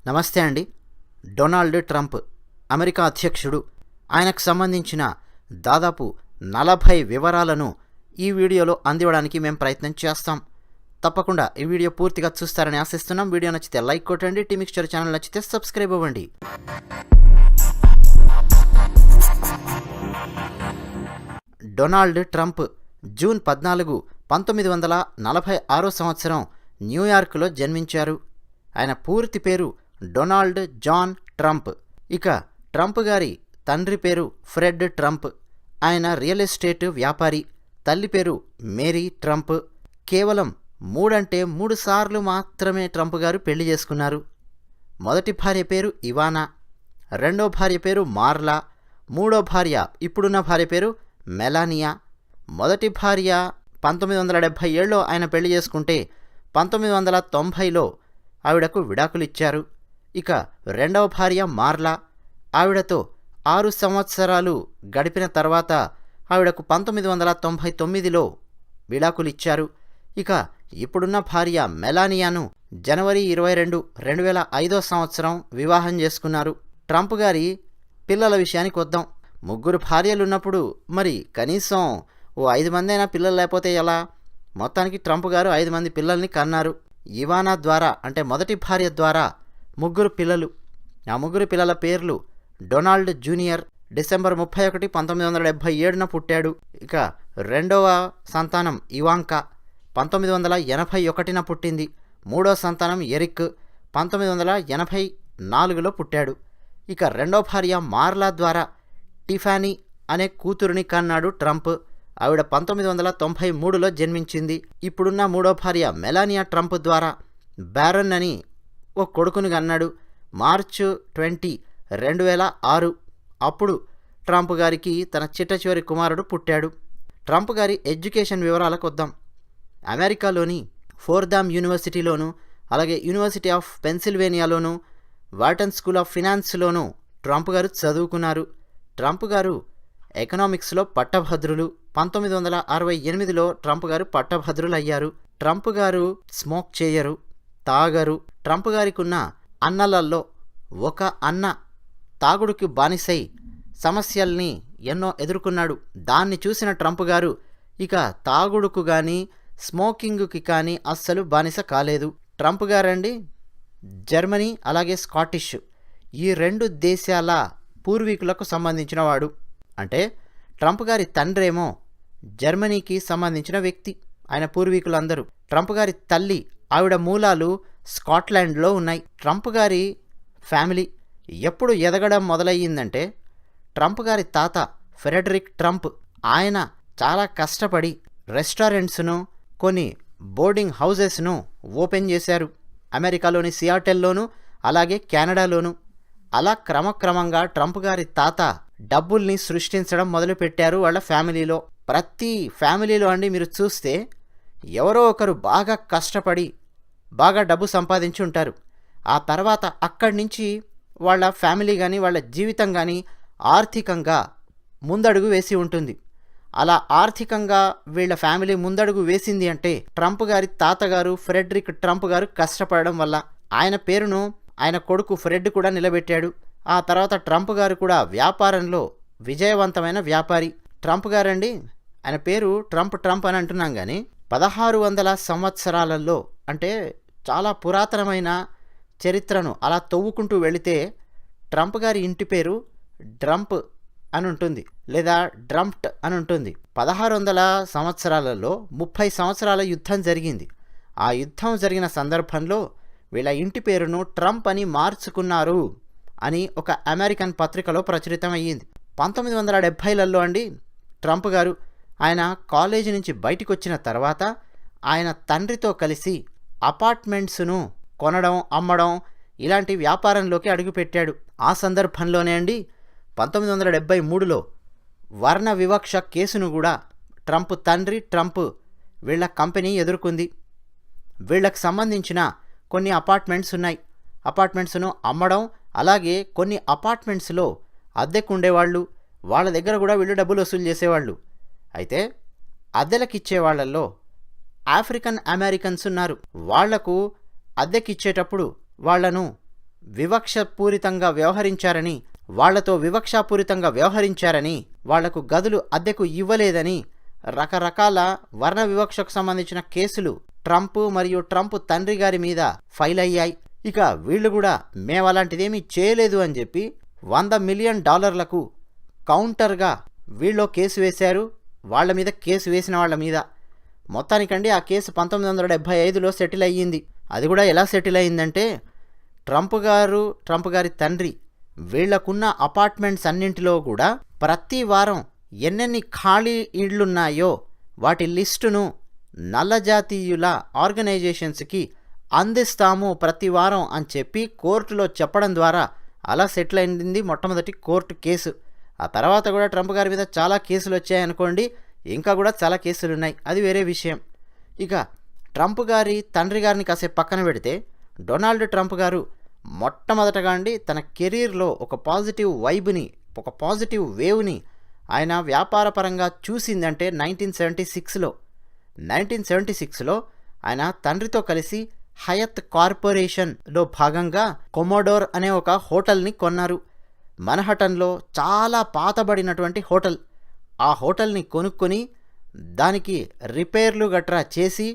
నమస్తే అండి. Donald Trump America అధ్యక్షుడు. ఆయనకు సంబంధించిన దాదాపు 40 వివరాలను ఈ వీడియోలో అందివ్వడానికి మేము ప్రయత్నం చేస్తాం. తప్పకుండా ఈ వీడియో పూర్తిగా చూస్తారని ఆశిస్తున్నాం. వీడియో నచ్చితే లైక్ కొట్టండి. టీ మిక్స్చర్ ఛానల్ నచ్చితే సబ్స్క్రైబ్ అవ్వండి. డొనాల్డ్ ట్రంప్ జూన్ 14, 1946 సంవత్సరం న్యూయార్క్లో జన్మించారు. ఆయన పూర్తి పేరు డొనాల్డ్ జాన్ ట్రంప్. ఇక ట్రంప్ గారి తండ్రి పేరు ఫ్రెడ్ ట్రంప్. ఆయన రియల్ ఎస్టేట్ వ్యాపారి. తల్లి పేరు మేరీ ట్రంప్. కేవలం 3 సార్లు మాత్రమే ట్రంప్ గారు పెళ్లి చేసుకున్నారు. మొదటి భార్య పేరు ఇవానా, రెండో భార్య పేరు మార్లా, మూడో భార్య ఇప్పుడున్న భార్య పేరు మెలానియా. మొదటి భార్య 1977లో ఆయన పెళ్లి చేసుకుంటే 1990లో ఆవిడకు విడాకులిచ్చారు. ఇక రెండవ భార్య మార్లా, ఆవిడతో 6 సంవత్సరాలు గడిపిన తర్వాత ఆవిడకు 1999లో విడాకులిచ్చారు. ఇక ఇప్పుడున్న భార్య మెలానియాను జనవరి 22, 2005 సంవత్సరం వివాహం చేసుకున్నారు. ట్రంప్ గారి పిల్లల విషయానికి వద్దాం. 3 భార్యలున్నప్పుడు మరి కనీసం ఓ 5 మంది అయినా పిల్లలు లేకపోతే ఎలా? మొత్తానికి ట్రంప్ గారు 5 మంది పిల్లల్ని కన్నారు. ఇవానా ద్వారా అంటే మొదటి భార్య ద్వారా 3 పిల్లలు. ఆ 3 పిల్లల పేర్లు డొనాల్డ్ జూనియర్ డిసెంబర్ 31, 1977న పుట్టాడు. ఇక రెండవ సంతానం ఇవాంకా 1981న పుట్టింది. మూడో సంతానం ఎరిక్ 1984లో పుట్టాడు. ఇక రెండో భార్య మార్లా ద్వారా టిఫానీ అనే కూతురుని కన్నాడు ట్రంప్. ఆవిడ 1993లో జన్మించింది. ఇప్పుడున్న మూడో భార్య మెలానియా ట్రంప్ ద్వారా బ్యారన్ అని ఓ కొడుకుని కన్నాడు మార్చ్ 20, 2006. అప్పుడు ట్రంప్ గారికి తన చిట్టచివరి కుమారుడు పుట్టాడు. ట్రంప్ గారి ఎడ్యుకేషన్ వివరాలకు వద్దాం. అమెరికాలోని ఫోర్డామ్ యూనివర్సిటీలోను, అలాగే యూనివర్సిటీ ఆఫ్ పెన్సిల్వేనియాలోను, వాటన్ స్కూల్ ఆఫ్ ఫినాన్స్లోను ట్రంప్ గారు చదువుకున్నారు. ట్రంప్ గారు ఎకనామిక్స్లో పట్టభద్రులు. 1968లో ట్రంప్ గారు పట్టభద్రులు అయ్యారు. ట్రంప్ గారు స్మోక్ చేయరు, తాగరు. ట్రంప్ గారికి ఉన్న అన్నలలో ఒక అన్న తాగుడుకి బానిసై సమస్యల్ని ఎన్నో ఎదుర్కొన్నాడు. దాన్ని చూసిన ట్రంప్ గారు ఇక తాగుడుకు కానీ స్మోకింగ్కి కానీ అస్సలు బానిస కాలేదు. ట్రంప్ గారండి జర్మనీ అలాగే స్కాటిష్ ఈ 2 దేశాల పూర్వీకులకు సంబంధించిన వాడు. అంటే ట్రంప్ గారి తండ్రేమో జర్మనీకి సంబంధించిన వ్యక్తి, ఆయన పూర్వీకులందరూ. ట్రంప్ గారి తల్లి ఆవిడ మూలాలు స్కాట్లాండ్లో ఉన్నాయి. ట్రంప్ గారి ఫ్యామిలీ ఎప్పుడు ఎదగడం మొదలయ్యిందంటే ట్రంప్ గారి తాత ఫ్రెడరిక్ ట్రంప్ ఆయన చాలా కష్టపడి రెస్టారెంట్స్ను, కొన్ని బోర్డింగ్ హౌజెస్ను ఓపెన్ చేశారు. అమెరికాలోని సియాటెల్లోను అలాగే కెనడాలోను. అలా క్రమక్రమంగా ట్రంప్ గారి తాత డబ్బుల్ని సృష్టించడం మొదలుపెట్టారు వాళ్ళ ఫ్యామిలీలో. ప్రతి ఫ్యామిలీలో అండి మీరు చూస్తే ఎవరో ఒకరు బాగా కష్టపడి బాగా డబ్బు సంపాదించి ఉంటారు. ఆ తర్వాత అక్కడి నుంచి వాళ్ళ ఫ్యామిలీ కానీ వాళ్ళ జీవితం కానీ ఆర్థికంగా ముందడుగు వేసి ఉంటుంది. అలా ఆర్థికంగా వీళ్ళ ఫ్యామిలీ ముందడుగు వేసింది అంటే ట్రంప్ గారి తాతగారు ఫ్రెడరిక్ ట్రంప్ గారు కష్టపడడం వల్ల. ఆయన పేరును ఆయన కొడుకు ఫ్రెడ్ కూడా నిలబెట్టాడు. ఆ తర్వాత ట్రంప్ గారు కూడా వ్యాపారంలో విజయవంతమైన వ్యాపారి. ట్రంప్ గారండి ఆయన పేరు ట్రంప్ అని అంటున్నాం కానీ 1600 సంవత్సరాలలో అంటే చాలా పురాతనమైన చరిత్రను అలా తవ్వుకుంటూ వెళితే ట్రంప్ గారి ఇంటి పేరు డ్రంప్ అని ఉంటుంది, లేదా డ్రంప్ట్ అని ఉంటుంది. 1600 సంవత్సరాలలో 30 సంవత్సరాల యుద్ధం జరిగింది. ఆ యుద్ధం జరిగిన సందర్భంలో వీళ్ళ ఇంటి పేరును ట్రంప్ అని మార్చుకున్నారు అని ఒక అమెరికన్ పత్రికలో ప్రచురితం అయ్యింది. 1970లలో అండి ట్రంప్ గారు ఆయన కాలేజీ నుంచి బయటకు వచ్చిన తర్వాత ఆయన తండ్రితో కలిసి అపార్ట్మెంట్స్ను కొనడం, అమ్మడం ఇలాంటి వ్యాపారంలోకి అడుగుపెట్టాడు. ఆ సందర్భంలోనే అండి 1973లో వర్ణ వివక్ష కేసును కూడా ట్రంప్ తండ్రి ట్రంప్ వీళ్ళ కంపెనీ ఎదుర్కొంది. వీళ్ళకి సంబంధించిన కొన్ని అపార్ట్మెంట్స్ ఉన్నాయి. అపార్ట్మెంట్స్ను అమ్మడం, అలాగే కొన్ని అపార్ట్మెంట్స్లో అద్దెకు ఉండేవాళ్ళు, వాళ్ళ దగ్గర కూడా వీళ్ళు డబ్బులు వసూలు చేసేవాళ్ళు. అయితే అద్దెలకిచ్చే వాళ్ళల్లో ఆఫ్రికన్ అమెరికన్స్ ఉన్నారు. వాళ్లకు అద్దెకిచ్చేటప్పుడు వాళ్లను వివక్షపూరితంగా వ్యవహరించారని, వివక్షాపూరితంగా వ్యవహరించారని, వాళ్లకు గదులు అద్దెకు ఇవ్వలేదని రకరకాల వర్ణ వివక్షకు సంబంధించిన కేసులు ట్రంప్ మరియు ట్రంప్ తండ్రి గారి మీద ఫైల్ అయ్యాయి. ఇక వీళ్ళు కూడా మేము అలాంటిదేమీ చేయలేదు అని చెప్పి $100 మిలియన్ కౌంటర్గా వీళ్ళు కేసు వేశారు. వాళ్ళ మీద కేసు వేసిన వాళ్ళ మీద మొత్తానికండి ఆ కేసు 1975లో సెటిల్ అయ్యింది. అది కూడా ఎలా సెటిల్ అయ్యిందంటే, ట్రంప్ గారి తండ్రి వీళ్లకున్న అపార్ట్మెంట్స్ అన్నింటిలో కూడా ప్రతి వారం ఎన్నెన్ని ఖాళీ ఇళ్లున్నాయో వాటి లిస్టును నల్లజాతీయుల ఆర్గనైజేషన్స్కి అందిస్తాము ప్రతి వారం అని చెప్పి కోర్టులో చెప్పడం ద్వారా అలా సెటిల్ అయింది మొట్టమొదటి కోర్టు కేసు. ఆ తర్వాత కూడా ట్రంప్ గారి మీద చాలా కేసులు వచ్చాయనుకోండి, ఇంకా కూడా చాలా కేసులు ఉన్నాయి, అది వేరే విషయం. ఇక ట్రంప్ గారి తండ్రి గారిని కాసేపు పక్కన పెడితే, డొనాల్డ్ ట్రంప్ గారు మొట్టమొదటగా తన కెరీర్లో ఒక పాజిటివ్ వేవ్ని ఆయన వ్యాపారపరంగా చూసిందంటే 1976లో ఆయన తండ్రితో కలిసి హయత్ కార్పొరేషన్లో భాగంగా కొమోడోర్ అనే ఒక హోటల్ని కొన్నారు. మన్హటన్లో చాలా పాతబడినటువంటి హోటల్. ఆ హోటల్ని కొనుక్కొని దానికి రిపేర్లు గట్రా చేసి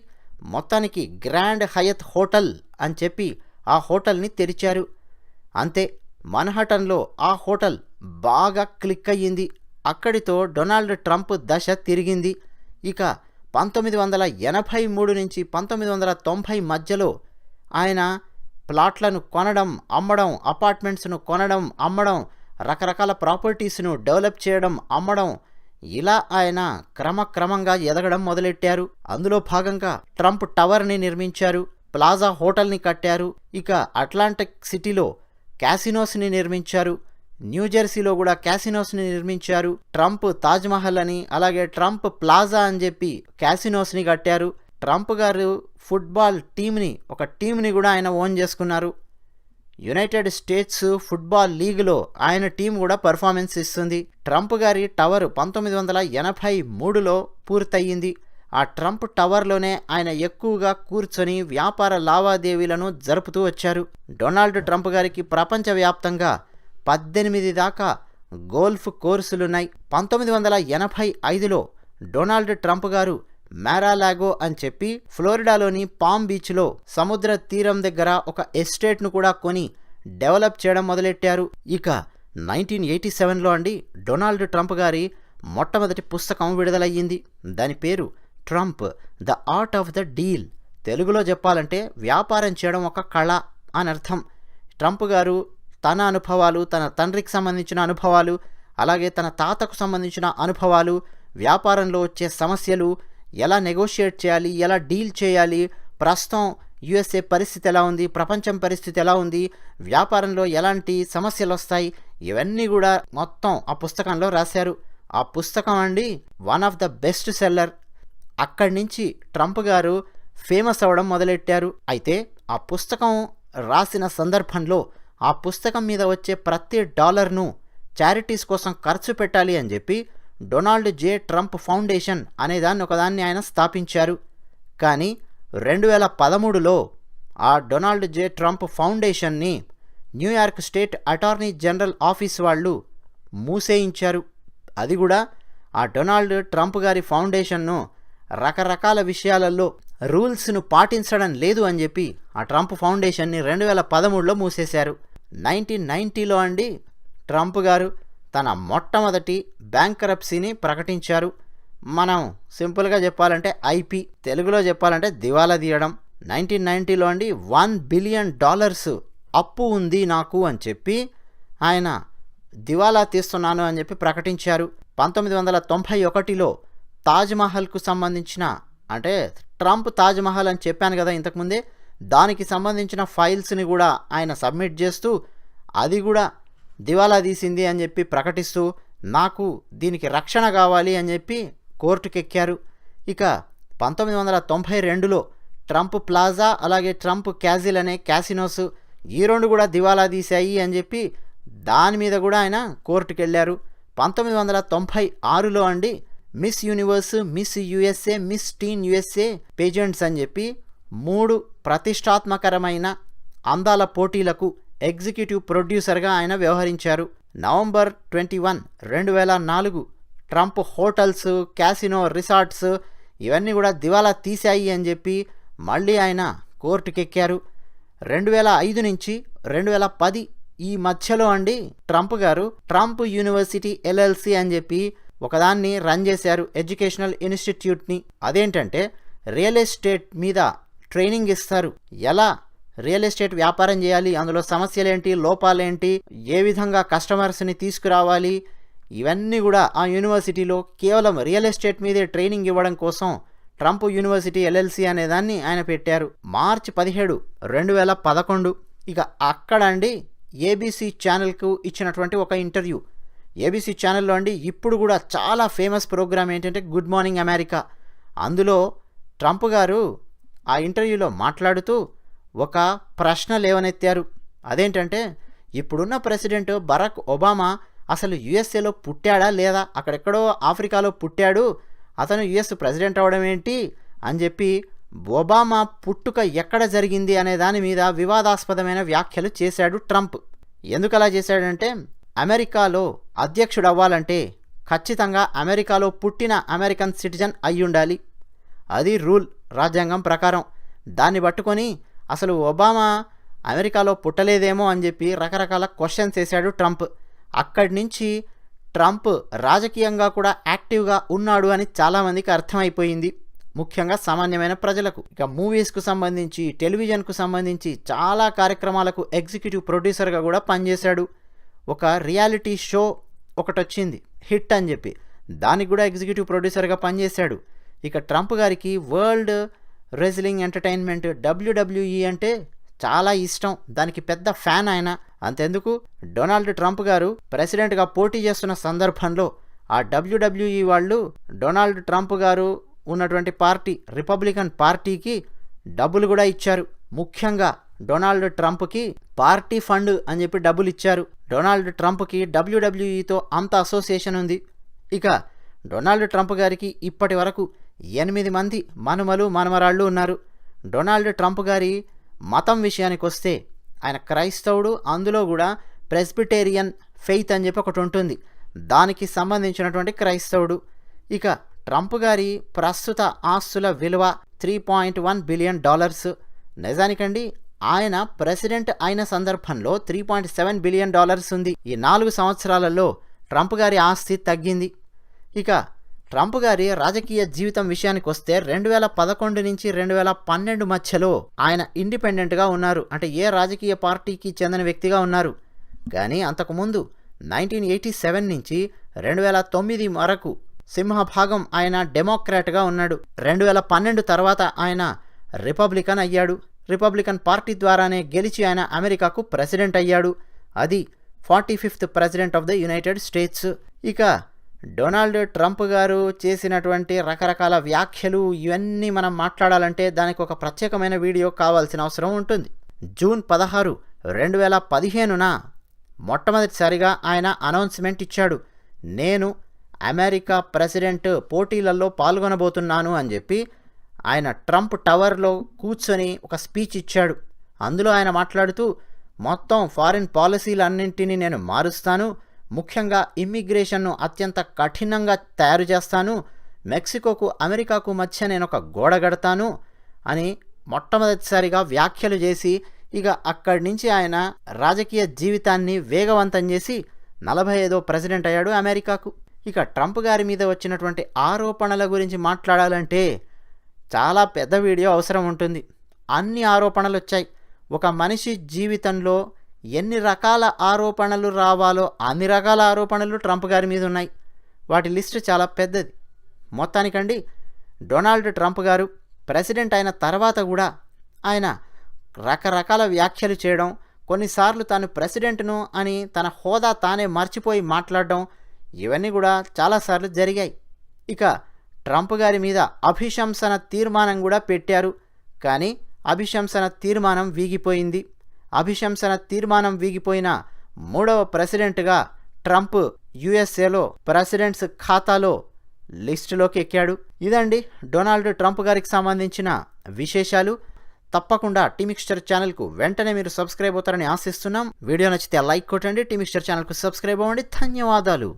మొత్తానికి గ్రాండ్ హయత్ హోటల్ అని చెప్పి ఆ హోటల్ని తెరిచారు. అంతే, మన్హటన్లో ఆ హోటల్ బాగా క్లిక్ అయ్యింది. అక్కడితో డొనాల్డ్ ట్రంప్ దశ తిరిగింది. ఇక 1983 నుంచి 1990 మధ్యలో ఆయన ప్లాట్లను కొనడం, అమ్మడం, అపార్ట్మెంట్స్ను కొనడం, అమ్మడం, రకరకాల ప్రాపర్టీస్ను డెవలప్ చేయడం, అమ్మడం, ఇలా ఆయన క్రమక్రమంగా ఎదగడం మొదలెట్టారు. అందులో భాగంగా ట్రంప్ టవర్ని నిర్మించారు, ప్లాజా హోటల్ని కట్టారు. ఇక అట్లాంటిక్ సిటీలో క్యాసినోస్ని నిర్మించారు, న్యూజెర్సీలో కూడా క్యాసినోస్ని నిర్మించారు. ట్రంప్ తాజ్మహల్ అని, అలాగే ట్రంప్ ప్లాజా అని చెప్పి క్యాసినోస్ని కట్టారు. ట్రంప్ గారు ఫుట్బాల్ ఒక టీంని కూడా ఆయన ఓన్ చేసుకున్నారు. యునైటెడ్ స్టేట్స్ ఫుట్బాల్ లీగ్లో ఆయన టీం కూడా పర్ఫార్మెన్స్ ఇస్తుంది. ట్రంప్ గారి టవర్ 1983లో పూర్తయింది. ఆ ట్రంప్ టవర్లోనే ఆయన ఎక్కువగా కూర్చొని వ్యాపార లావాదేవీలను జరుపుతూ వచ్చారు. డొనాల్డ్ ట్రంప్ గారికి ప్రపంచవ్యాప్తంగా 18 దాకా గోల్ఫ్ కోర్సులున్నాయి. 1985లో డొనాల్డ్ ట్రంప్ గారు మారాలాగో అని చెప్పి ఫ్లోరిడాలోని పామ్ బీచ్లో సముద్ర తీరం దగ్గర ఒక ఎస్టేట్ను కూడా కొని డెవలప్ చేయడం మొదలెట్టారు. ఇక 1987లో డొనాల్డ్ ట్రంప్ గారి మొట్టమొదటి పుస్తకం విడుదలయ్యింది. దాని పేరు Trump the art of the deal. తెలుగులో చెప్పాలంటే వ్యాపారం చేయడం ఒక కళ అని అర్థం. ట్రంప్ గారు తన అనుభవాలు, తన తండ్రికి సంబంధించిన అనుభవాలు, అలాగే తన తాతకు సంబంధించిన అనుభవాలు, వ్యాపారంలో వచ్చే సమస్యలు, ఎలా నెగోషియేట్ చేయాలి, ఎలా డీల్ చేయాలి, ప్రస్తుతం యుఎస్ఏ పరిస్థితి ఎలా ఉంది, ప్రపంచం పరిస్థితి ఎలా ఉంది, వ్యాపారంలో ఎలాంటి సమస్యలు వస్తాయి, ఇవన్నీ కూడా మొత్తం ఆ పుస్తకంలో రాశారు. ఆ పుస్తకం one of the best seller. అక్కడి నుంచి ట్రంప్ గారు ఫేమస్ అవ్వడం మొదలెట్టారు. అయితే ఆ పుస్తకం రాసిన సందర్భంలో ఆ పుస్తకం మీద వచ్చే ప్రతి డాలర్ను చారిటీస్ కోసం ఖర్చు పెట్టాలి అని చెప్పి డొనాల్డ్ జే ట్రంప్ ఫౌండేషన్ అనేదాన్ని ఒకదాన్ని ఆయన స్థాపించారు. కానీ 2013లో ఆ డొనాల్డ్ జే ట్రంప్ ఫౌండేషన్ని New York state attorney general office వాళ్ళు మూసేయించారు. అది కూడా ఆ డొనాల్డ్ ట్రంప్ గారి ఫౌండేషన్ను రకరకాల విషయాలలో రూల్స్ను పాటించడం లేదు అని చెప్పి ఆ ట్రంప్ ఫౌండేషన్ని 2013లో మూసేశారు. 1990లో ట్రంప్ గారు తన మొట్టమొదటి బ్యాంకరప్సీని ప్రకటించారు. మనం సింపుల్గా చెప్పాలంటే ఐపీ, తెలుగులో చెప్పాలంటే దివాలా తీయడం. 1990లో $1 బిలియన్ అప్పు ఉంది నాకు అని చెప్పి ఆయన దివాలా తీస్తున్నాను అని చెప్పి ప్రకటించారు. 1991లో తాజ్మహల్కు సంబంధించిన ట్రంప్ తాజ్మహల్ అని చెప్పాను కదా ఇంతకుముందే, దానికి సంబంధించిన ఫైల్స్ని కూడా ఆయన సబ్మిట్ చేస్తూ అది కూడా దివాలా తీసింది అని చెప్పి ప్రకటిస్తూ నాకు దీనికి రక్షణ కావాలి అని చెప్పి కోర్టుకెక్కారు. ఇక 1992లో ట్రంప్ ప్లాజా అలాగే ట్రంప్ క్యాజిల్ అనే క్యాసినోస్ ఈ రెండు కూడా దివాలా తీశాయి అని చెప్పి దాని మీద కూడా ఆయన కోర్టుకెళ్ళారు. 1996లో Miss Universe, Miss USA, Miss teen USA pageants అని చెప్పి 3 ప్రతిష్టాత్మకరమైన అందాల పోటీలకు ఎగ్జిక్యూటివ్ ప్రొడ్యూసర్గా ఆయన వ్యవహరించారు. November 21, 2004 Trump hotels, casino, resorts ఇవన్నీ కూడా దివాలా తీశాయి అని చెప్పి మళ్ళీ ఆయన కోర్టుకెక్కారు. 2005 నుంచి 2010 ఈ మధ్యలో అండి ట్రంప్ గారు ట్రంప్ యూనివర్సిటీ LLC అని చెప్పి ఒకదాన్ని రన్ చేశారు, ఎడ్యుకేషనల్ ఇన్స్టిట్యూట్ని. అదేంటంటే రియల్ ఎస్టేట్ మీద ట్రైనింగ్ ఇస్తారు. ఎలా రియల్ ఎస్టేట్ వ్యాపారం చేయాలి, అందులో సమస్యలేంటి, లోపాలేంటి, ఏ విధంగా కస్టమర్స్ని తీసుకురావాలి, ఇవన్నీ కూడా ఆ యూనివర్సిటీలో కేవలం రియల్ ఎస్టేట్ మీదే ట్రైనింగ్ ఇవ్వడం కోసం ట్రంప్ యూనివర్సిటీ LLC అనేదాన్ని ఆయన పెట్టారు. మార్చి 17, 2011 ఇక అక్కడ అండి ABC ఛానల్కు ఇచ్చినటువంటి ఒక ఇంటర్వ్యూ. ABC ఛానల్లో అండి ఇప్పుడు కూడా చాలా ఫేమస్ ప్రోగ్రామ్ ఏంటంటే గుడ్ మార్నింగ్ అమెరికా. అందులో ట్రంప్ గారు ఆ ఇంటర్వ్యూలో మాట్లాడుతూ ఒక ప్రశ్న లేవనెత్తారు. అదేంటంటే ఇప్పుడున్న ప్రెసిడెంట్ బరాక్ ఒబామా అసలు USAలో పుట్టాడా లేదా, అక్కడెక్కడో ఆఫ్రికాలో పుట్టాడు, అతను US ప్రెసిడెంట్ అవడం ఏంటి అని చెప్పి ఒబామా పుట్టుక ఎక్కడ జరిగింది అనే దాని మీద వివాదాస్పదమైన వ్యాఖ్యలు చేశాడు ట్రంప్. ఎందుకు అలా చేశాడంటే అమెరికాలో అధ్యక్షుడు అవ్వాలంటే ఖచ్చితంగా అమెరికాలో పుట్టిన అమెరికన్ సిటిజన్ అయి ఉండాలి, అది రూల్ రాజ్యాంగం ప్రకారం. దాన్ని పట్టుకొని అసలు ఒబామా అమెరికాలో పుట్టలేదేమో అని చెప్పి రకరకాల క్వశ్చన్స్ వేశాడు ట్రంప్. అక్కడి నుంచి ట్రంప్ రాజకీయంగా కూడా యాక్టివ్గా ఉన్నాడు అని చాలామందికి అర్థమైపోయింది, ముఖ్యంగా సామాన్యమైన ప్రజలకు. ఇక మూవీస్కు సంబంధించి, టెలివిజన్కు సంబంధించి చాలా కార్యక్రమాలకు ఎగ్జిక్యూటివ్ ప్రొడ్యూసర్గా కూడా పనిచేశాడు. ఒక రియాలిటీ షో ఒకటి వచ్చింది హిట్ అని చెప్పి, దానికి కూడా ఎగ్జిక్యూటివ్ ప్రొడ్యూసర్గా పనిచేశాడు. ఇక ట్రంప్ గారికి వరల్డ్ రెజ్లింగ్ ఎంటర్టైన్మెంట్ WWE అంటే చాలా ఇష్టం, దానికి పెద్ద ఫ్యాన్ ఆయన. అంతెందుకు డొనాల్డ్ ట్రంప్ గారు ప్రెసిడెంట్గా పోటీ చేస్తున్న సందర్భంలో ఆ WWE వాళ్ళు డొనాల్డ్ ట్రంప్ గారు ఉన్నటువంటి పార్టీ రిపబ్లికన్ పార్టీకి డబ్బులు కూడా ఇచ్చారు. ముఖ్యంగా డొనాల్డ్ ట్రంప్కి పార్టీ ఫండ్ అని చెప్పి డబ్బులు ఇచ్చారు. డొనాల్డ్ ట్రంప్కి WWEతో అంత అసోసియేషన్ ఉంది. ఇక డొనాల్డ్ ట్రంప్ గారికి ఇప్పటి వరకు 8 మంది మనుమలు మనమరాళ్ళు ఉన్నారు. డొనాల్డ్ ట్రంప్ గారి మతం విషయానికి వస్తే ఆయన క్రైస్తవుడు, అందులో కూడా ప్రెస్బిటేరియన్ ఫెయిత్ అని చెప్పి ఒకటి ఉంటుంది, దానికి సంబంధించినటువంటి క్రైస్తవుడు. ఇక ట్రంప్ గారి ప్రస్తుత ఆస్తుల విలువ $3.1 బిలియన్. నిజానికండి ఆయన ప్రెసిడెంట్ అయిన సందర్భంలో $3.7 బిలియన్ ఉంది. ఈ 4 సంవత్సరాలలో ట్రంప్ గారి ఆస్తి తగ్గింది. ఇక ట్రంప్ గారి రాజకీయ జీవితం విషయానికి వస్తే 2011 నుంచి 2012 మధ్యలో ఆయన ఇండిపెండెంట్గా ఉన్నారు, అంటే ఏ రాజకీయ పార్టీకి చెందిన వ్యక్తిగా ఉన్నారు. కానీ అంతకుముందు 1987 నుంచి 2009 వరకు సింహభాగం ఆయన డెమోక్రాట్గా ఉన్నాడు. 2012 తర్వాత ఆయన రిపబ్లికన్ అయ్యాడు. రిపబ్లికన్ పార్టీ ద్వారానే గెలిచి ఆయన అమెరికాకు ప్రెసిడెంట్ అయ్యాడు. అది 45th president of the United states. ఇక డొనాల్డ్ ట్రంప్ గారు చేసినటువంటి రకరకాల వ్యాఖ్యలు ఇవన్నీ మనం మాట్లాడాలంటే దానికి ఒక ప్రత్యేకమైన వీడియో కావాల్సిన అవసరం ఉంటుంది. జూన్ 16, 2015 మొట్టమొదటిసారిగా ఆయన అనౌన్స్మెంట్ ఇచ్చాడు, నేను అమెరికా ప్రెసిడెంట్ పోటీలలో పాల్గొనబోతున్నాను అని చెప్పి ఆయన ట్రంప్ టవర్లో కూర్చొని ఒక స్పీచ్ ఇచ్చాడు. అందులో ఆయన మాట్లాడుతూ మొత్తం ఫారిన్ పాలసీలన్నింటినీ నేను మారుస్తాను, ముఖ్యంగా ఇమ్మిగ్రేషన్ను అత్యంత కఠినంగా తయారు చేస్తాను, మెక్సికోకు అమెరికాకు మధ్య నేను ఒక గోడ కడతాను అని మొట్టమొదటిసారిగా వ్యాఖ్యలు చేసి ఇక అక్కడి నుంచి ఆయన రాజకీయ జీవితాన్ని వేగవంతం చేసి 45వ ప్రెసిడెంట్ అయ్యాడు అమెరికాకు. ఇక ట్రంప్ గారి మీద వచ్చినటువంటి ఆరోపణల గురించి మాట్లాడాలంటే చాలా పెద్ద వీడియో అవసరం ఉంటుంది. అన్ని ఆరోపణలు వచ్చాయి. ఒక మనిషి జీవితంలో ఎన్ని రకాల ఆరోపణలు రావాలో అన్ని రకాల ఆరోపణలు ట్రంప్ గారి మీద ఉన్నాయి. వాటి లిస్టు చాలా పెద్దది. మొత్తానికండి డొనాల్డ్ ట్రంప్ గారు ప్రెసిడెంట్ అయిన తర్వాత కూడా ఆయన రకరకాల వ్యాఖ్యలు చేయడం, కొన్నిసార్లు తాను ప్రెసిడెంట్ను అని తన హోదా తానే మర్చిపోయి మాట్లాడడం, ఇవన్నీ కూడా చాలాసార్లు జరిగాయి. ఇక ట్రంప్ గారి మీద అభిశంసన తీర్మానం కూడా పెట్టారు. కానీ అభిశంసన తీర్మానం వీగిపోయింది. అభిశంసన తీర్మానం వీగిపోయిన 3వ ప్రెసిడెంట్గా ట్రంప్ USAలో ప్రెసిడెంట్స్ ఖాతాలో లిస్టులోకి ఎక్కాడు. ఇదండి డొనాల్డ్ ట్రంప్ గారికి సంబంధించిన విశేషాలు. తప్పకుండా టీ మిక్స్చర్ ఛానల్కు వెంటనే మీరు సబ్స్క్రైబ్ అవుతారని ఆశిస్తున్నాం. వీడియో నచ్చితే లైక్ కొట్టండి. టీ మిక్స్చర్ ఛానల్కు సబ్స్క్రైబ్ అవ్వండి. ధన్యవాదాలు.